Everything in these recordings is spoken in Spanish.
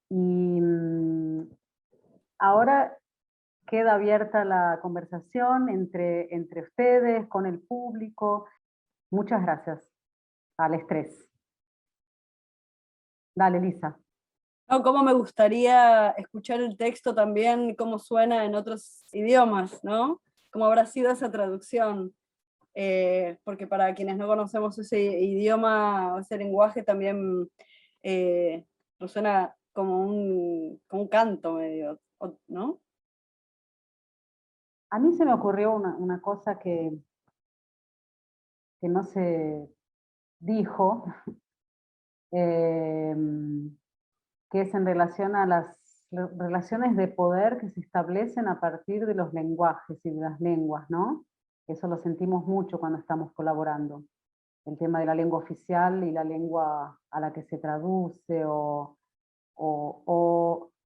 Y ahora queda abierta la conversación entre ustedes, con el público. Muchas gracias al estrés. Dale, Lisa. No, cómo me gustaría escuchar el texto también, cómo suena en otros idiomas, ¿no? Cómo habrá sido esa traducción. Porque para quienes no conocemos ese idioma o ese lenguaje también nos suena como un canto medio, ¿no? A mí se me ocurrió una cosa que no se dijo, eh, que es en relación a las relaciones de poder que se establecen a partir de los lenguajes y de las lenguas, ¿no? Eso lo sentimos mucho cuando estamos colaborando. El tema de la lengua oficial y la lengua a la que se traduce, o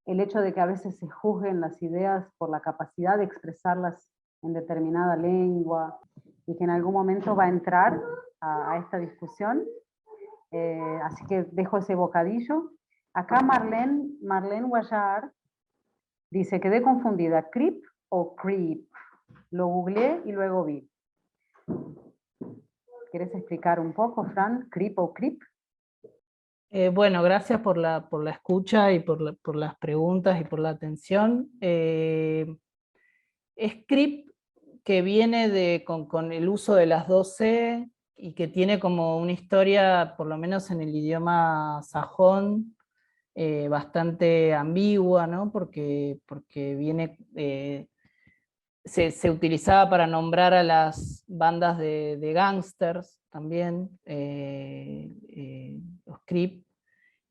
el hecho de que a veces se juzguen las ideas por la capacidad de expresarlas en determinada lengua, y que en algún momento va a entrar a esta discusión. Así que dejo ese bocadillo. Acá Marlene Guayar dice: quedé confundida, ¿creep o creep? Lo googleé y luego vi. ¿Quieres explicar un poco, Fran? ¿Creep o creep? Bueno, gracias por la escucha y por las preguntas y por la atención. Script, que viene con el uso de las 2C y que tiene como una historia, por lo menos en el idioma sajón, bastante ambigua, ¿no? Porque viene, se utilizaba para nombrar a las bandas de gángsters también, los Crip,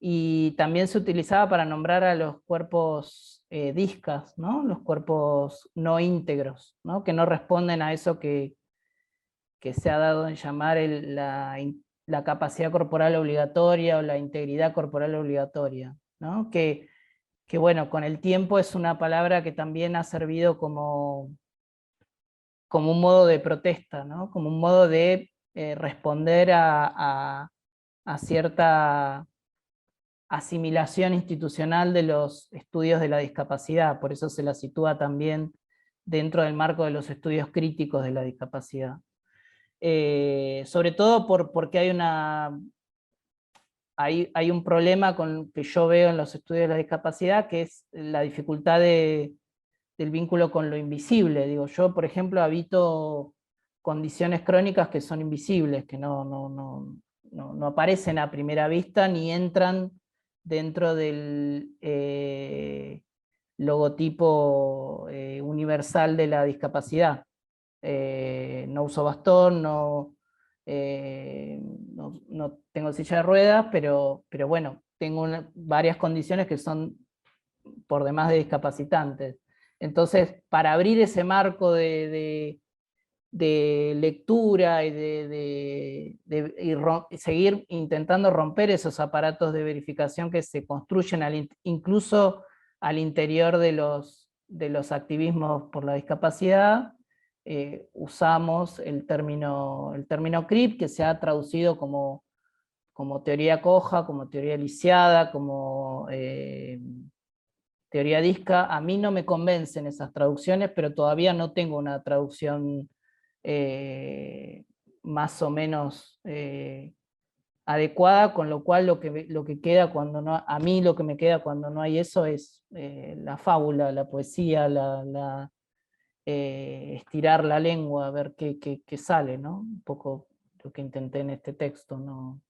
y también se utilizaba para nombrar a los cuerpos discas, ¿no? Los cuerpos no íntegros, ¿no? Que no responden a eso que se ha dado en llamar la capacidad corporal obligatoria o la integridad corporal obligatoria, ¿no? Que bueno, con el tiempo es una palabra que también ha servido como un modo de protesta, ¿no? Como un modo de responder a cierta asimilación institucional de los estudios de la discapacidad, por eso se la sitúa también dentro del marco de los estudios críticos de la discapacidad. Sobre todo porque hay un problema que yo veo en los estudios de la discapacidad, que es la dificultad del vínculo con lo invisible. Digo, yo, por ejemplo, habito condiciones crónicas que son invisibles, que no aparecen a primera vista ni entran dentro del logotipo universal de la discapacidad. No uso bastón, no tengo silla de ruedas, pero bueno, tengo varias condiciones que son por demás de discapacitantes. Entonces, para abrir ese marco de lectura y y seguir intentando romper esos aparatos de verificación que se construyen incluso al interior de los activismos por la discapacidad, usamos el término CRIP, que se ha traducido como teoría coja, como teoría lisiada, como teoría disca. A mí no me convencen esas traducciones, pero todavía no tengo una traducción más o menos adecuada, con lo cual lo que queda cuando no, a mí lo que me queda cuando no hay eso es la fábula, la poesía, estirar la lengua, a ver qué sale, ¿no? Un poco lo que intenté en este texto, ¿no?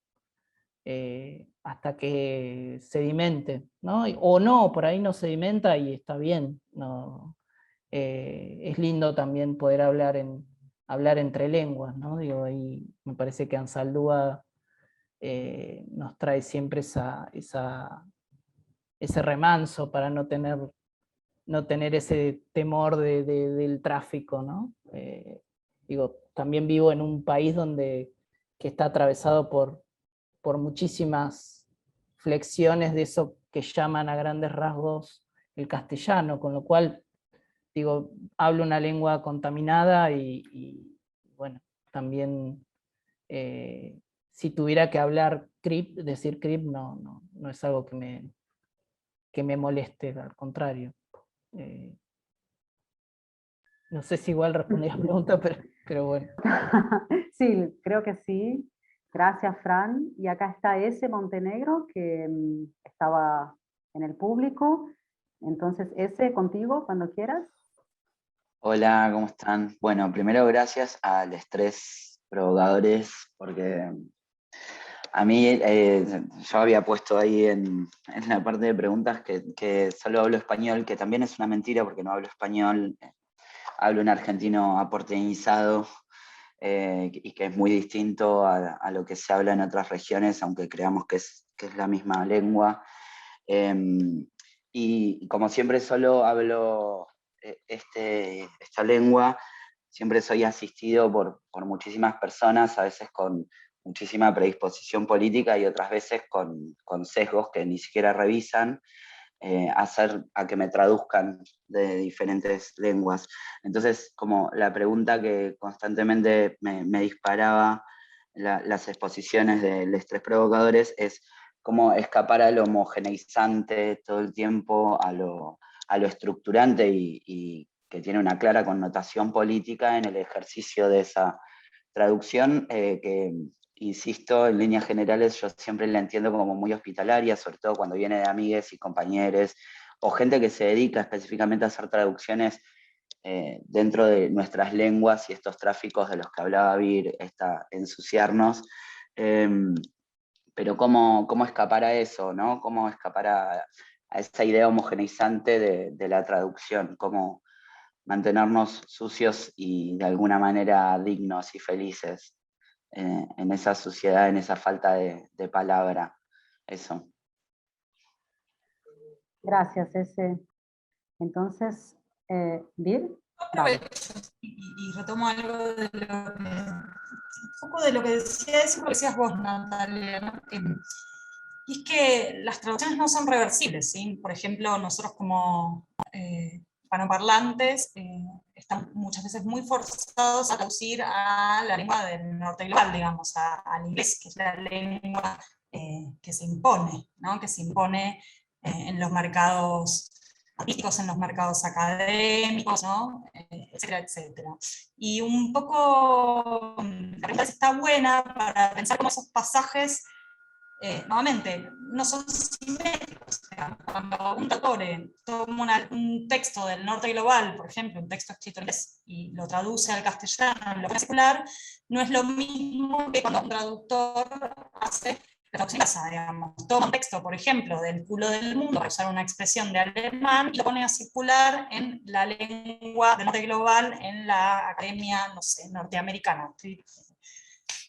Hasta que sedimente, ¿no? O no, por ahí no sedimenta y está bien, ¿no? Es lindo también poder hablar entre lenguas, ¿no? Digo, ahí me parece que Ansaldúa nos trae siempre ese remanso para no tener ese temor del tráfico, ¿no? Digo, también vivo en un país que está atravesado por muchísimas flexiones de eso que llaman a grandes rasgos el castellano, con lo cual, digo, hablo una lengua contaminada y bueno, también si tuviera que hablar crip, decir crip no es algo que me moleste, al contrario. No sé si igual respondí a la pregunta, pero bueno. Sí, creo que sí. Gracias, Fran. Y acá está ese Montenegro que estaba en el público. Entonces, ese contigo, cuando quieras. Hola, ¿cómo están? Bueno, primero gracias a los tres provocadores, porque a mí yo había puesto ahí en la parte de preguntas que solo hablo español, que también es una mentira porque no hablo español, hablo un argentino aporteñizado y que es muy distinto a lo que se habla en otras regiones, aunque creamos que es la misma lengua. Y como siempre solo hablo esta lengua, siempre soy asistido por muchísimas personas, a veces con muchísima predisposición política y otras veces con sesgos que ni siquiera revisan, hacer a que me traduzcan de diferentes lenguas. Entonces, como la pregunta que constantemente me disparaba las exposiciones de los tres provocadores es cómo escapar a lo homogeneizante todo el tiempo, a lo estructurante y que tiene una clara connotación política en el ejercicio de esa traducción, que, insisto, en líneas generales yo siempre la entiendo como muy hospitalaria, sobre todo cuando viene de amigues y compañeros, o gente que se dedica específicamente a hacer traducciones dentro de nuestras lenguas y estos tráficos de los que hablaba Vir, ensuciarnos. Pero cómo escapar a eso, ¿no? Cómo escapar a esa idea homogeneizante de la traducción, cómo mantenernos sucios y de alguna manera dignos y felices en esa suciedad, en esa falta de palabra. Eso. Gracias, ese. Entonces, Vir, dale. Y retomo algo de lo que, un poco de lo que decías vos, Natalia, ¿no? Y es que las traducciones no son reversibles, ¿sí? Por ejemplo, nosotros como hispanoparlantes estamos muchas veces muy forzados a traducir a la lengua del norte global, digamos, al inglés, que es la lengua que se impone, ¿no? Que se impone en los mercados artísticos, en los mercados académicos, ¿no? Etcétera, etcétera. Y un poco la pregunta está buena para pensar cómo esos pasajes nuevamente, no son simétricos. Cuando un autor toma un texto del norte global, por ejemplo, un texto escrito en inglés, y lo traduce al castellano en lo particular, no es lo mismo que cuando un traductor hace la traducción inversa, digamos. Toma un texto, por ejemplo, del culo del mundo, para usar una expresión de alemán, y lo pone a circular en la lengua del norte global, en la academia, no sé, norteamericana. Estoy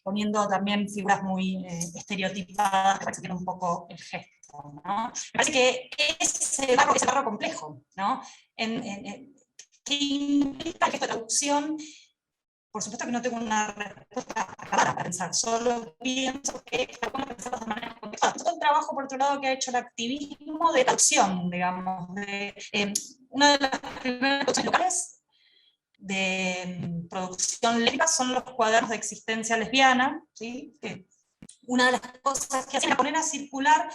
poniendo también figuras muy estereotipadas que tienen un poco el gesto, ¿no? Me parece que ese barro complejo, ¿no? ¿Qué implica el gesto de traducción? Por supuesto que no tengo una respuesta acabada para pensar, solo pienso que es bueno pensarlo de manera compleja. Todo el trabajo, por otro lado, que ha hecho el activismo de traducción, digamos, una de las primeras traducciones locales de producción lésbica son los cuadernos de existencia lesbiana, ¿sí? Una de las cosas que hacían era poner a circular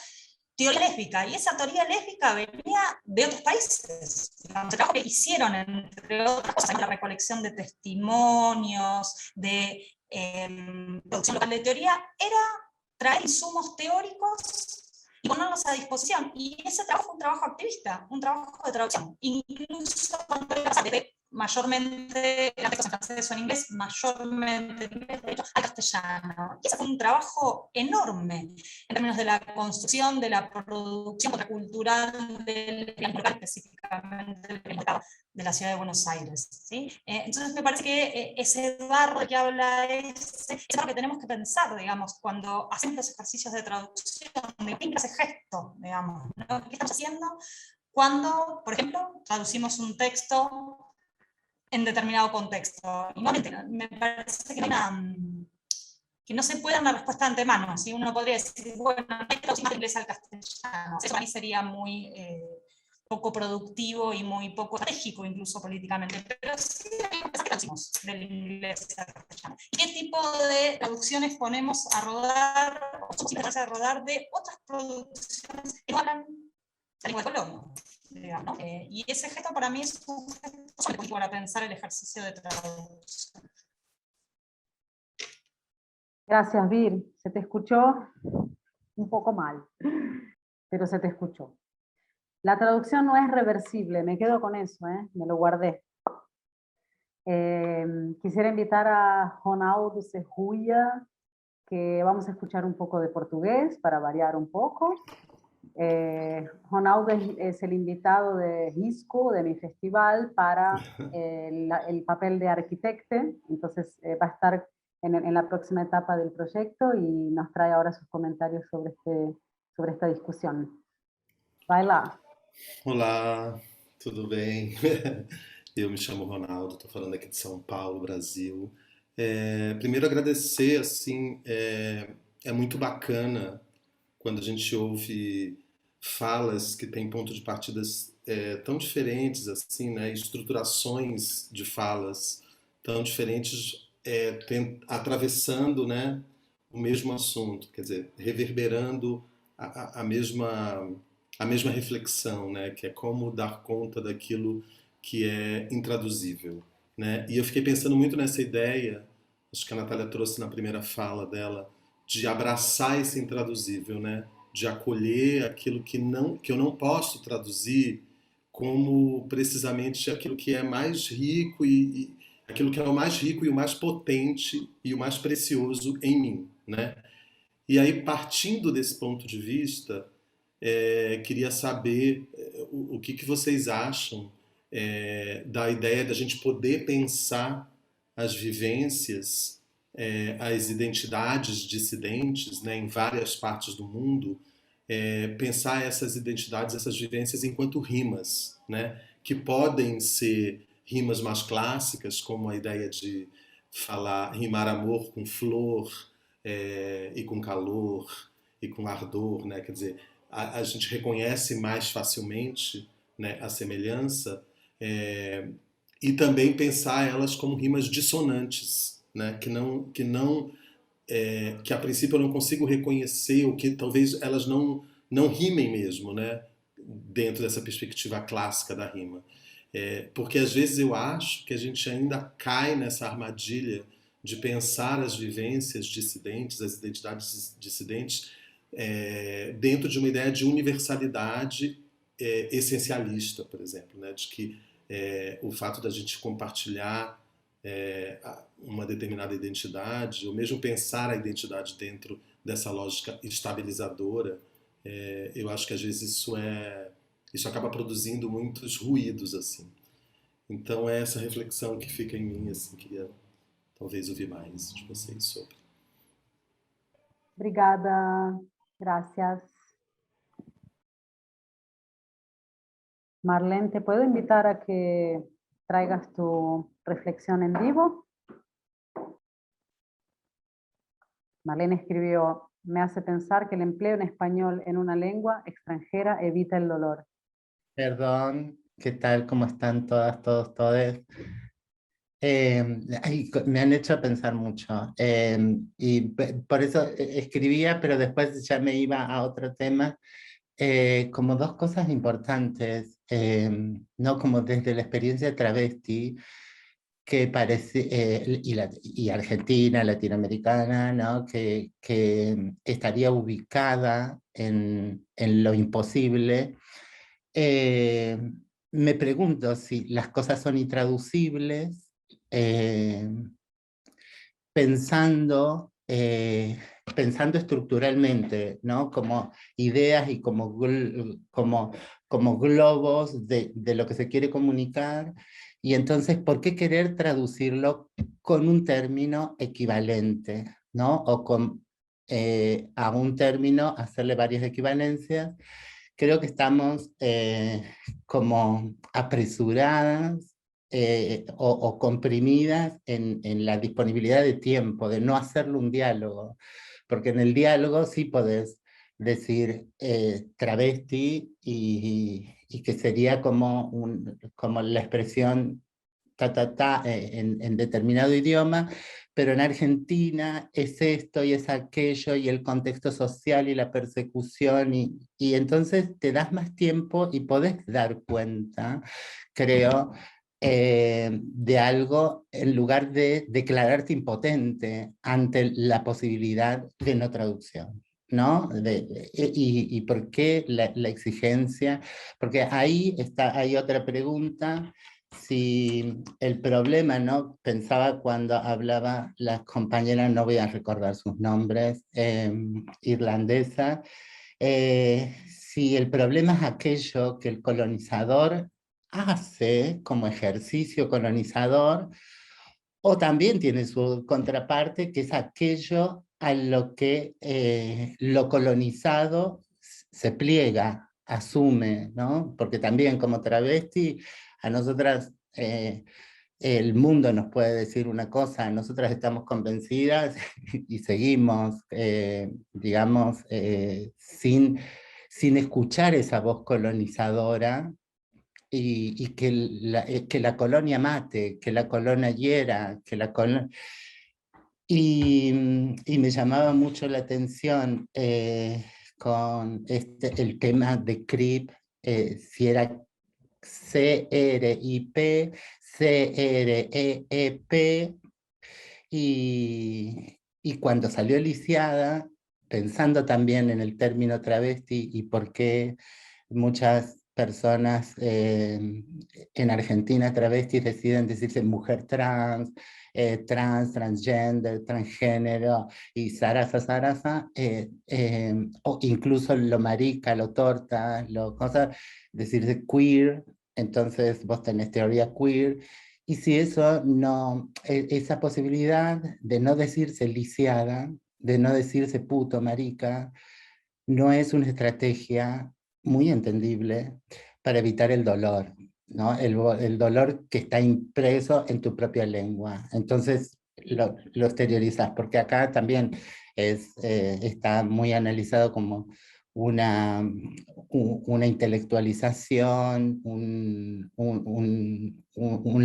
teoría lésbica, y esa teoría lésbica venía de otros países. El trabajo que hicieron, entre otras cosas, la recolección de testimonios, de producción local de teoría, era traer insumos teóricos y ponerlos a disposición. Y ese trabajo fue un trabajo activista, un trabajo de traducción, incluso cuando desde mayormente en francés o en inglés, mayormente en inglés, de hecho, al castellano. Y ese fue un trabajo enorme en términos de la construcción, de la producción contracultural del local, específicamente de la ciudad de Buenos Aires, ¿sí? Entonces me parece que ese barro que habla es lo que tenemos que pensar, digamos, cuando hacemos los ejercicios de traducción, de qué ese gesto, digamos, ¿no? ¿Qué estamos haciendo cuando, por ejemplo, traducimos un texto en determinado contexto? Y nuevamente, me parece que no se puede dar una respuesta de antemano. ¿Sí? Uno podría decir, bueno, no hay traducción de inglés al castellano. Eso para mí sería muy poco productivo y muy poco estratégico, incluso políticamente. Pero sí hay que traducimos del inglés al castellano. ¿Qué tipo de traducciones ponemos a rodar, o a rodar de otras producciones que no hablan la lengua de colono, digamos, ¿no? Y ese gesto para mí es un gesto para pensar el ejercicio de traducción. Gracias, Vir. Se te escuchó un poco mal, pero se te escuchó. La traducción no es reversible, me quedo con eso, me lo guardé. Quisiera invitar a Ronaldo Sejuya, que vamos a escuchar un poco de portugués para variar un poco. Ronaldo es el invitado de Risco, de mi festival, para el papel de arquitecte, entonces va a estar en la próxima etapa del proyecto y nos trae ahora sus comentarios sobre esta discusión. Vai lá. Olá, tudo bem? Eu me chamo Ronaldo, estou falando aqui de São Paulo, Brasil. Primeiro agradecer, assim, é muito bacana quando a gente ouve falas que têm ponto de partidas tão diferentes, assim, né? Estruturações de falas tão diferentes, atravessando, né, o mesmo assunto, quer dizer, reverberando a mesma reflexão, né, que é como dar conta daquilo que é intraduzível, né? E eu fiquei pensando muito nessa ideia, acho que a Natália trouxe na primeira fala dela, de abraçar esse intraduzível, né? De acolher aquilo que eu não posso traduzir como precisamente aquilo que é mais rico e aquilo que é o mais rico e o mais potente e o mais precioso em mim, né? E aí, partindo desse ponto de vista, queria saber o que vocês acham da ideia da gente poder pensar as vivências, as identidades dissidentes, né, em várias partes do mundo, pensar essas identidades, essas vivências enquanto rimas, né, que podem ser rimas mais clássicas, como a ideia de rimar amor com flor, e com calor, e com ardor, né, quer dizer, a gente reconhece mais facilmente, né, a semelhança, e também pensar elas como rimas dissonantes, né, que a princípio eu não consigo reconhecer, ou que talvez elas não rimem mesmo, né, dentro dessa perspectiva clássica da rima. Porque às vezes eu acho que a gente ainda cai nessa armadilha de pensar as vivências dissidentes, as identidades dissidentes, dentro de uma ideia de universalidade essencialista, por exemplo, né? De que o fato da gente compartilhar uma determinada identidade, ou mesmo pensar a identidade dentro dessa lógica estabilizadora, eu acho que às vezes isso acaba produzindo muitos ruídos, assim. Então é essa reflexão que fica em mim, assim, queria talvez ouvir mais de vocês sobre. Obrigada. Gracias. Marlene, ¿te puedo invitar a que traigas tu reflexión en vivo? Marlene escribió, me hace pensar que el empleo en español en una lengua extranjera evita el dolor. Perdón, ¿qué tal? ¿Cómo están todas, todos, todes? Me han hecho pensar mucho y por eso escribía, pero después ya me iba a otro tema, como dos cosas importantes, ¿no? Como desde la experiencia travesti, que parece, y Argentina, latinoamericana, ¿no? que estaría ubicada en lo imposible. Me pregunto si las cosas son intraducibles, pensando estructuralmente, ¿no? Como ideas y como globos de lo que se quiere comunicar, y entonces, ¿por qué querer traducirlo con un término equivalente, ¿no? O a un término hacerle varias equivalencias? Creo que estamos como apresuradas o comprimidas en la disponibilidad de tiempo, de no hacerlo un diálogo, porque en el diálogo sí podés decir travesti y que sería como la expresión en determinado idioma, pero en Argentina es esto y es aquello, y el contexto social y la persecución, y entonces te das más tiempo y podés dar cuenta, creo, de algo en lugar de declararte impotente ante la posibilidad de no traducción, ¿no? Y por qué la exigencia, porque ahí hay otra pregunta. Si el problema, ¿no? Pensaba cuando hablaba la compañera, no voy a recordar sus nombres, irlandesa, si el problema es aquello que el colonizador hace como ejercicio colonizador, o también tiene su contraparte, que es aquello a lo que lo colonizado se pliega, asume, ¿no? Porque también como travesti, a nosotras el mundo nos puede decir una cosa, nosotras estamos convencidas y seguimos, digamos, sin escuchar esa voz colonizadora, y que la colonia mate, que la colonia hiera, que la colonia... Y me llamaba mucho la atención con el tema de CRIP, si era CRIP, CREEP, y cuando salió Lisiada, pensando también en el término travesti y por qué muchas personas en Argentina travestis deciden decirse mujer trans, transgender, transgénero y zaraza, o incluso lo marica, lo torta, lo cosas, decirse queer, entonces vos tenés teoría queer, y si eso no, esa posibilidad de no decirse lisiada, de no decirse puto, marica, no es una estrategia muy entendible para evitar el dolor, ¿no? El dolor que está impreso en tu propia lengua. Entonces lo exteriorizas, porque acá también está muy analizado como una intelectualización, un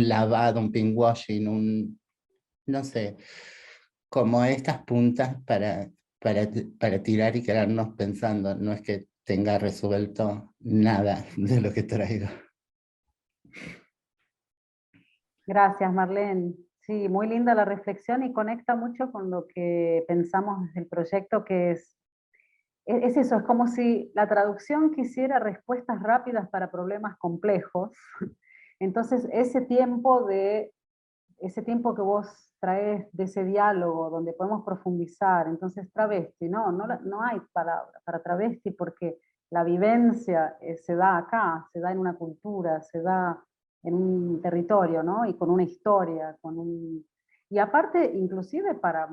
lavado, un pinkwashing, no sé, como estas puntas para tirar y quedarnos pensando. No es que tenga resuelto nada de lo que traigo. Gracias, Marlene. Sí, muy linda la reflexión y conecta mucho con lo que pensamos desde el proyecto, que es eso, es como si la traducción quisiera respuestas rápidas para problemas complejos. Entonces, ese tiempo que vos traes de ese diálogo donde podemos profundizar, entonces travesti, no hay palabra para travesti porque la vivencia se da acá, se da en una cultura, se da en un territorio, ¿no? Y con una historia, y aparte, inclusive para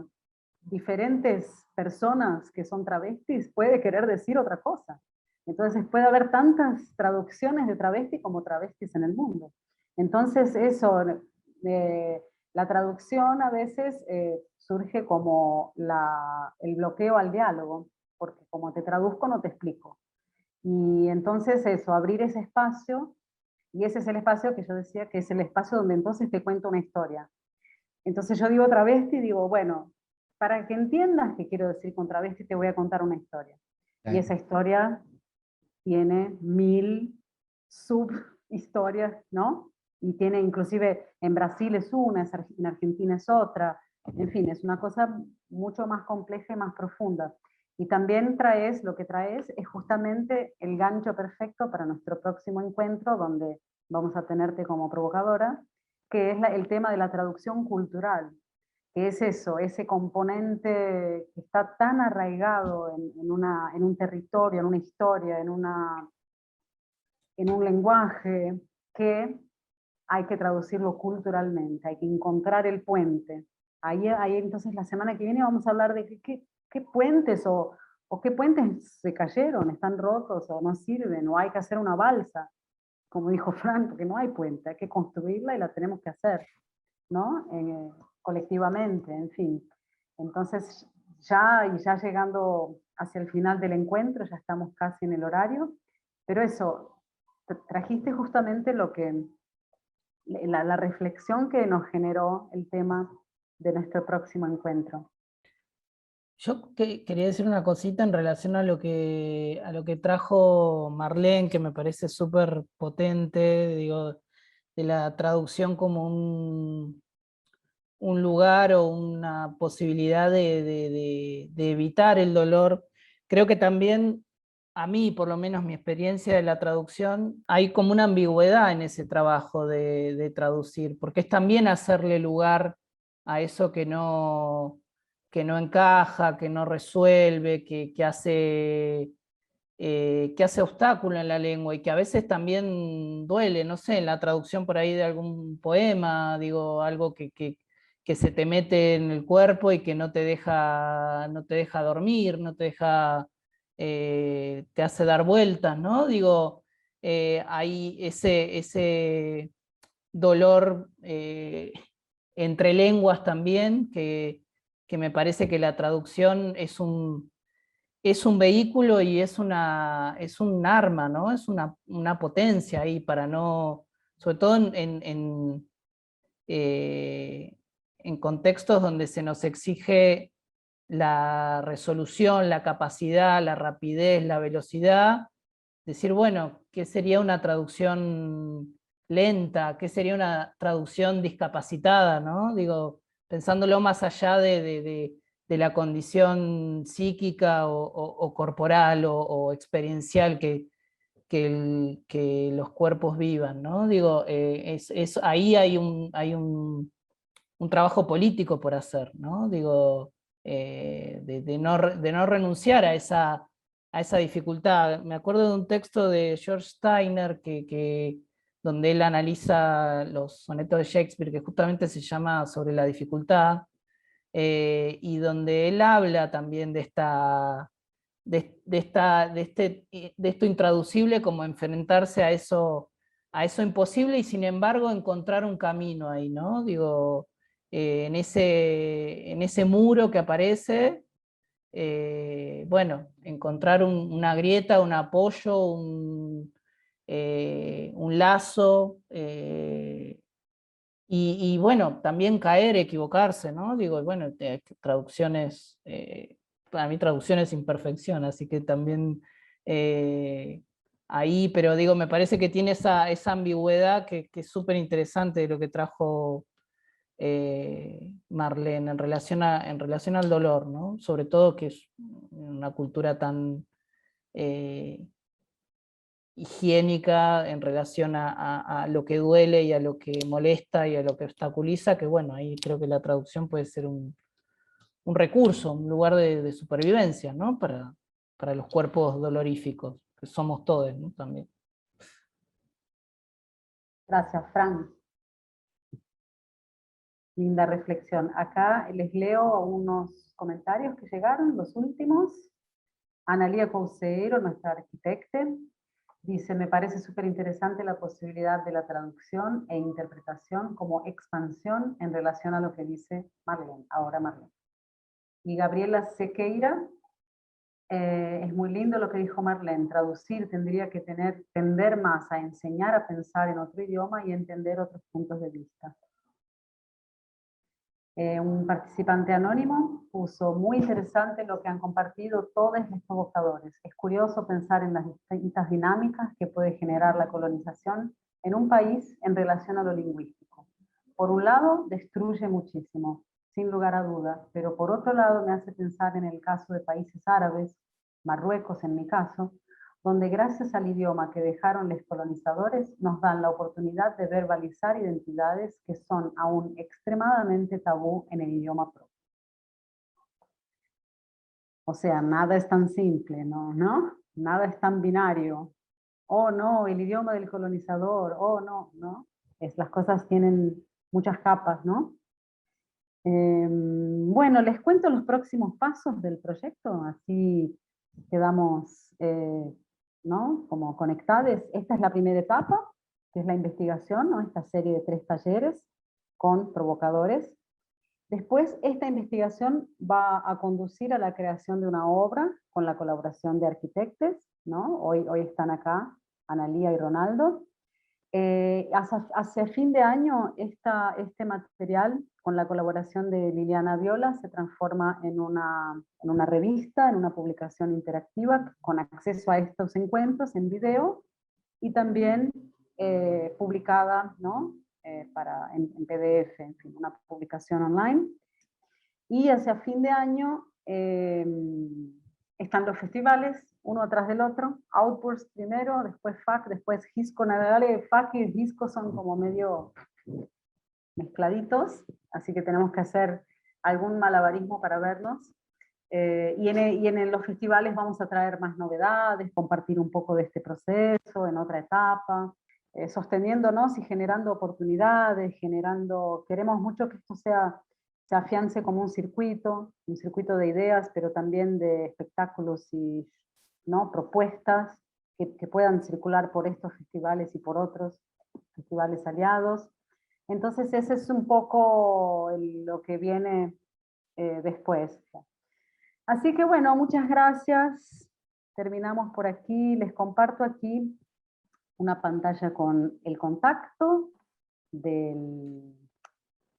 diferentes personas que son travestis, puede querer decir otra cosa. Entonces puede haber tantas traducciones de travesti como travestis en el mundo. Entonces eso, la traducción a veces surge como el bloqueo al diálogo, porque como te traduzco no te explico. Y entonces eso, abrir ese espacio, y ese es el espacio que yo decía que es el espacio donde entonces te cuento una historia. Entonces yo digo travesti y digo, bueno, para que entiendas qué quiero decir con travesti te voy a contar una historia. Y esa historia tiene 1000 subhistorias, ¿no? Y tiene inclusive, en Brasil es una, en Argentina es otra, en fin, es una cosa mucho más compleja y más profunda. Y también lo que traes es justamente el gancho perfecto para nuestro próximo encuentro, donde vamos a tenerte como provocadora, que es el tema de la traducción cultural, que es eso, ese componente que está tan arraigado en un territorio, en una historia, en un lenguaje, que hay que traducirlo culturalmente, hay que encontrar el puente. Ahí entonces la semana que viene vamos a hablar de qué puentes o qué puentes se cayeron, están rotos o no sirven, o hay que hacer una balsa, como dijo Fran, porque no hay puente, hay que construirla y la tenemos que hacer, ¿no? Colectivamente, en fin. Entonces, ya llegando hacia el final del encuentro, ya estamos casi en el horario, pero eso, trajiste justamente la reflexión que nos generó el tema de nuestro próximo encuentro. Yo quería decir una cosita en relación a lo que trajo Marlene, que me parece súper potente, digo, de la traducción como un lugar o una posibilidad de evitar el dolor. Creo que también, a mí, por lo menos mi experiencia de la traducción, hay como una ambigüedad en ese trabajo de traducir, porque es también hacerle lugar a eso que no encaja, que no resuelve, que hace obstáculo en la lengua y que a veces también duele, no sé, en la traducción por ahí de algún poema, digo, algo que se te mete en el cuerpo y que no te deja dormir, no te deja, te hace dar vueltas, ¿no? Digo, hay ese dolor entre lenguas también, que me parece que la traducción es un vehículo y es un arma, ¿no? Es una potencia ahí para no, sobre todo en contextos donde se nos exige la resolución, la capacidad, la rapidez, la velocidad, decir, bueno, ¿qué sería una traducción lenta? ¿Qué sería una traducción discapacitada? ¿No? Digo, pensándolo más allá de la condición psíquica o corporal o experiencial que los cuerpos vivan, ¿no? Digo, ahí un trabajo político por hacer, ¿no? Digo, de no renunciar a esa dificultad. Me acuerdo de un texto de George Steiner donde él analiza los sonetos de Shakespeare, que justamente se llama Sobre la dificultad, y donde él habla también de esto intraducible, como enfrentarse a eso imposible y sin embargo encontrar un camino ahí, ¿no? Digo, en ese muro que aparece, bueno, encontrar una grieta, un apoyo, un lazo, y bueno, también caer, equivocarse, ¿no? Digo, bueno, traducciones, para mí traducción es imperfección, así que también ahí, pero digo, me parece que tiene esa ambigüedad que es súper interesante de lo que trajo Marlene en relación al dolor, ¿no? Sobre todo que es una cultura tan higiénica en relación a lo que duele y a lo que molesta y a lo que obstaculiza, que bueno, ahí creo que la traducción puede ser un recurso, un lugar de supervivencia, ¿no? Para los cuerpos doloríficos, que somos todos, ¿no? También. Gracias, Fran. Linda reflexión. Acá les leo unos comentarios que llegaron, los últimos. Analía Couceiro, nuestra arquitecta, dice, me parece súper interesante la posibilidad de la traducción e interpretación como expansión en relación a lo que dice Marlene, ahora Marlene. Y Gabriela Sequeira, es muy lindo lo que dijo Marlene, traducir tendría que tender más a enseñar a pensar en otro idioma y entender otros puntos de vista. Un participante anónimo puso, muy interesante lo que han compartido todos estos buscadores. Es curioso pensar en las distintas dinámicas que puede generar la colonización en un país en relación a lo lingüístico. Por un lado, destruye muchísimo, sin lugar a dudas, pero por otro lado me hace pensar en el caso de países árabes, Marruecos en mi caso, donde gracias al idioma que dejaron los colonizadores nos dan la oportunidad de verbalizar identidades que son aún extremadamente tabú en el idioma propio. O sea, nada es tan simple, ¿no? Nada es tan binario. Oh, no, el idioma del colonizador, oh, no, ¿no? Las cosas tienen muchas capas, ¿no? Bueno, les cuento los próximos pasos del proyecto, así quedamos ¿no? Como conectados. Esta es la primera etapa, que es la investigación, ¿no? Esta serie de 3 talleres con provocadores. Después, esta investigación va a conducir a la creación de una obra con la colaboración de arquitectos, ¿no? Hoy están acá Analía y Ronaldo. Hacia fin de año este material, con la colaboración de Liliana Viola, se transforma en una revista, en una publicación interactiva con acceso a estos encuentros en video y también publicada, ¿no? En PDF, en fin, una publicación online. Y hacia fin de año están los festivales, uno atrás del otro, Outburst primero, después FAC, después Gisco. Nadal, FAC y Gisco son como medio mezcladitos, así que tenemos que hacer algún malabarismo para vernos. Y en los festivales vamos a traer más novedades, compartir un poco de este proceso en otra etapa, sosteniéndonos y generando oportunidades, queremos mucho que esto se afiance como un circuito de ideas, pero también de espectáculos y, ¿no?, propuestas que puedan circular por estos festivales y por otros festivales aliados. Entonces ese es un poco lo que viene después. Así que bueno, muchas gracias. Terminamos por aquí. Les comparto aquí una pantalla con el contacto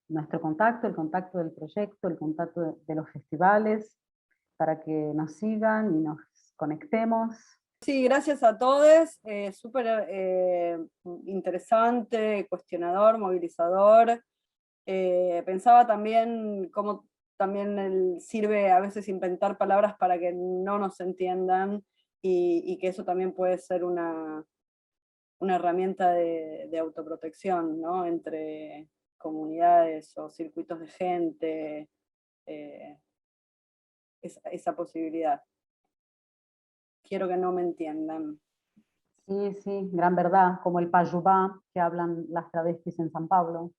nuestro contacto, el contacto del proyecto, el contacto de los festivales, para que nos sigan y nos conectemos. Sí, gracias a todos, súper interesante, cuestionador, movilizador. Pensaba también cómo también sirve a veces inventar palabras para que no nos entiendan y que eso también puede ser una herramienta de autoprotección, ¿no?, entre comunidades o circuitos de gente, esa posibilidad. Quiero que no me entiendan. Sí, sí, gran verdad, como el payubá que hablan las travestis en San Pablo,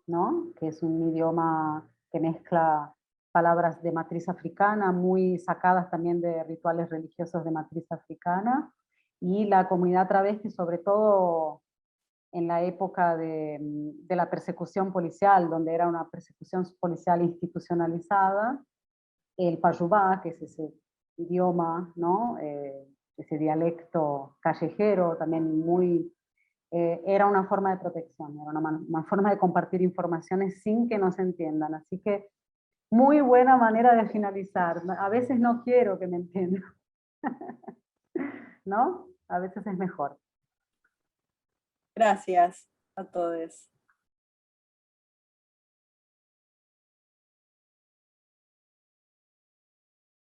¿no?, que es un idioma que mezcla palabras de matriz africana, muy sacadas también de rituales religiosos de matriz africana, y la comunidad travesti, sobre todo en la época de la persecución policial, donde era una persecución policial institucionalizada, el payubá, que es ese idioma, ¿no?, ese dialecto callejero, también era una forma de protección, era una forma de compartir informaciones sin que nos entiendan. Así que muy buena manera de finalizar. A veces no quiero que me entiendan, ¿no? A veces es mejor. Gracias a todos.